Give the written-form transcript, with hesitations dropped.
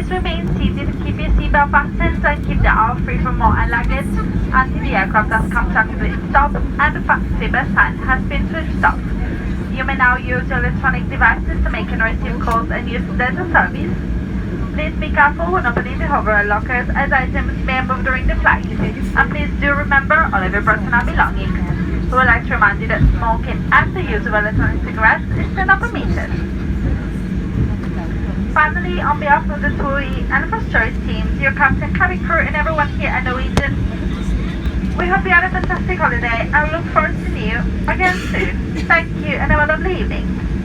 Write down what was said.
Please remain seated, keep your seatbelt fastened, and keep the aisle free from more luggage until the aircraft has come to a complete stop and the fasten sign has been switched off. You may now use your electronic devices to make and receive calls and use data service. Please be careful when opening the overhead lockers as items may move during the flight. And please do remember all of your personal belongings. We would like to remind you that smoking and the use of electronic cigarettes is still not permitted. Finally, on behalf of the TUI and first choice teams, your captain, cabin crew, and everyone here at Norwegian, we hope you had a fantastic holiday and look forward to seeing you again soon. Thank you and have a lovely evening.